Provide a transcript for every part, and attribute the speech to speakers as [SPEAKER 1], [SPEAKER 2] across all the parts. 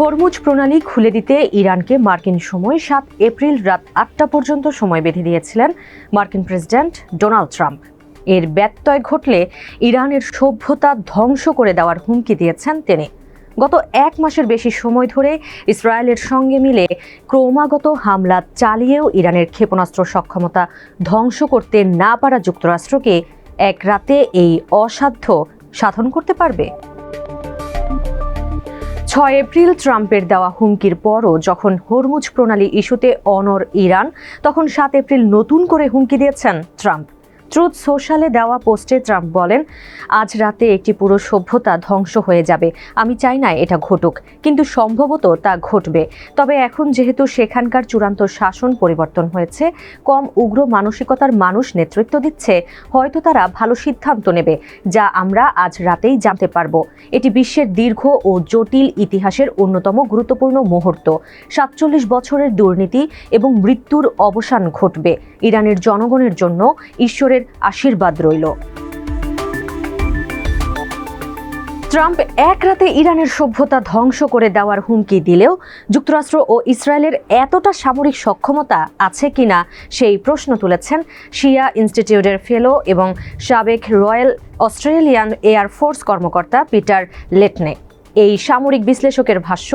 [SPEAKER 1] Hormuz প্রণালী খুলে দিতে ইরানকে মার্কিন সময় ৭ এপ্রিল রাত ৮টা পর্যন্ত সময় বেঁধে দিয়েছিলেন মার্কিন প্রেসিডেন্ট ডোনাল্ড ট্রাম্প। এর ব্যত্যয় ঘটলে ইরানের সভ্যতা ধ্বংস করে দেওয়ার হুমকি দিয়েছেন তিনি। গত ১ মাসের বেশি সময় ধরে ইসরায়েলের সঙ্গে মিলে ক্রমাগত হামলা চালিয়েও ইরানের ক্ষেপণাস্ত্র সক্ষমতা ধ্বংস করতে না পারা যুক্তরাষ্ট্রকে এক রাতে এই অসাধ্য সাধন করতে পারবে। ৬ এপ্রিল ট্রাম্পের দেওয়া হুমকির পরও যখন হরমুজ প্রণালী ইস্যুতে অনড় ইরান, তখন ৭ এপ্রিল নতুন করে হুমকি দিয়েছেন ট্রাম্প। ট্রুথ সোশ্যালে দেওয়া পোস্টে ট্রাম্প বলেন, আজ রাতে একটি পুরো সভ্যতা ধ্বংস হয়ে যাবে। আমি চাই না এটা ঘটুক, কিন্তু সম্ভবত তা ঘটবে। তবে এখন যেহেতু সেখানকার চূড়ান্ত শাসন পরিবর্তন হয়েছে, কম উগ্র মানসিকতার মানুষ নেতৃত্ব দিচ্ছে, হয়তো তারা ভালো সিদ্ধান্ত নেবে, যা আমরা আজ রাতেই জানতে পারব। এটি বিশ্বের দীর্ঘ ও জটিল ইতিহাসের অন্যতম গুরুত্বপূর্ণ মুহূর্ত। ৪৭ বছরের দুর্নীতি এবং মৃত্যুর অবসান ঘটবে। ইরানের জনগণের জন্য ঈশ্বরের আশীর্বাদ রইল। ট্রাম্প এক রাতে ইরানের সভ্যতা ধ্বংস করে দেওয়ার হুমকি দিলেও যুক্তরাষ্ট্র ও ইসরায়েলের এতটা সামরিক সক্ষমতা আছে কিনা সেই প্রশ্ন তুলেছেন শিয়া ইনস্টিটিউটের ফেলো এবং সাবেক রয়্যাল অস্ট্রেলিয়ান এয়ার ফোর্স কর্মকর্তা পিটার লেটনে। এই সামরিক বিশ্লেষকের ভাষ্য,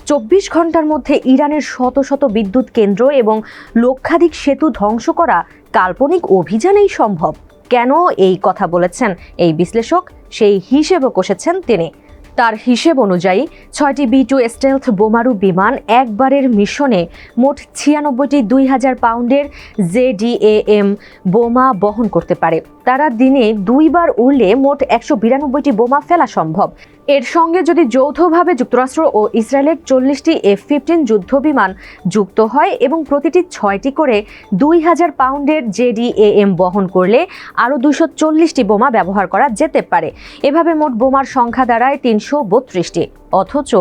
[SPEAKER 1] ২৪ ঘন্টার মধ্যে ইরানের শত শত বিদ্যুৎ কেন্দ্র এবং লক্ষাধিক সেতু ধ্বংস করা কাল্পনিক অভিযানেই সম্ভব। কেন এই কথা বলেছেন এই বিশ্লেষক, সেই হিসেবও কষেছেন তিনি। তার হিসেব অনুযায়ী ৬টি B-2 স্টেলথ বোমারু বিমান একবারের মিশনে মোট ৯৬টি ২,০০০ পাউন্ডের ZDAM বোমা বহন করতে পারে। তারা দিনে ২ বার উড়লে মোট ১৯২টি বোমা ফেলা সম্ভব। এর সঙ্গে যদি যৌথভাবে যুক্তরাষ্ট্র ও ইসরায়েলের ৪০টি F-15 যুদ্ধবিমান যুক্ত হয় এবং প্রতিটি ৬টি করে ২,০০০ পাউন্ডের ZDAM বহন করলে আরও ২৪০টি বোমা ব্যবহার করা যেতে পারে। এভাবে মোট বোমার সংখ্যা দাঁড়ায় ৩৩২টি, অথচ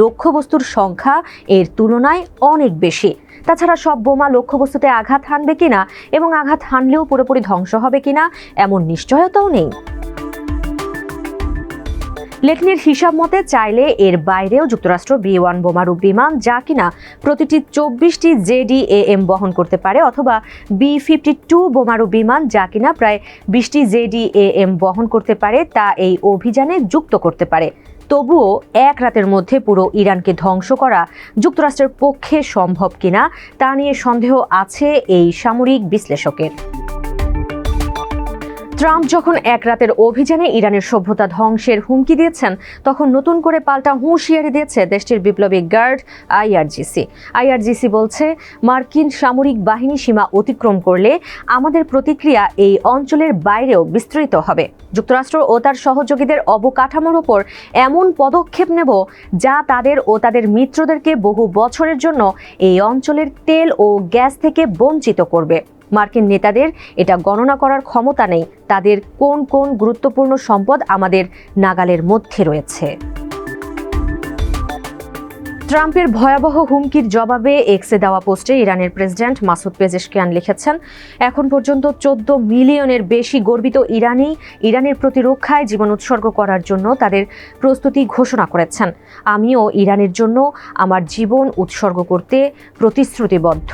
[SPEAKER 1] লক্ষ্যবস্তুর সংখ্যা এর তুলনায় অনেক বেশি। তাছাড়া সব বোমা লক্ষ্যবস্তুতে আঘাত হানবে কিনা এবং আঘাত হানলেও পুরোপুরি ধ্বংস হবে কিনা এমন নিশ্চয়তাও নেই। লেটনের হিসাব মতে চাইলে এর বাইরেও যুক্তরাষ্ট্র B-1 বোমারু বিমান, যা কিনা প্রতিটি ২৪টি ZDAM বহন করতে পারে, অথবা B-52 বোমারু বিমান, যা কিনা প্রায় ২০টি ZDAM বহন করতে পারে, তা এই অভিযানে যুক্ত করতে পারে। তবুও এক রাতের মধ্যে পুরো ইরানকে ধ্বংস করা যুক্তরাষ্ট্রের পক্ষে সম্ভব কিনা তা নিয়ে সন্দেহ আছে এই সামরিক বিশ্লেষকের। ট্রাম্প যখন এক রাতের অভিযানে ইরানের সভ্যতা ধ্বংসের হুমকি দিয়েছেন, তখন নতুন করে পাল্টা হুঁশিয়ারি দিয়েছে দেশটির বিপ্লবী গার্ড IRGC বলছে, মার্কিন সামরিক বাহিনী সীমা অতিক্রম করলে আমাদের প্রতিক্রিয়া এই অঞ্চলের বাইরেও বিস্তৃত হবে। যুক্তরাষ্ট্র ও তার সহযোগীদের অবকাঠামোর ওপর এমন পদক্ষেপ নেব যা তাদের ও তাদের মিত্রদেরকে বহু বছরের জন্য এই অঞ্চলের তেল ও গ্যাস থেকে বঞ্চিত করবে। মার্কিন নেতাদের এটা গণনা করার ক্ষমতা নেই তাদের কোন কোন গুরুত্বপূর্ণ সম্পদ আমাদের নাগালের মধ্যে রয়েছে। ট্রাম্পের ভয়াবহ হুমকির জবাবে এক্সে দেওয়া পোস্টে ইরানের প্রেসিডেন্ট মাসুদ পেজেশকিয়ান লিখেছেন, এখন পর্যন্ত ১৪ মিলিয়নের বেশি গর্বিত ইরানের প্রতিরক্ষায় জীবন উৎসর্গ করার জন্য তাদের প্রস্তুতি ঘোষণা করেছেন। আমিও ইরানের জন্য আমার জীবন উৎসর্গ করতে প্রতিশ্রুতিবদ্ধ।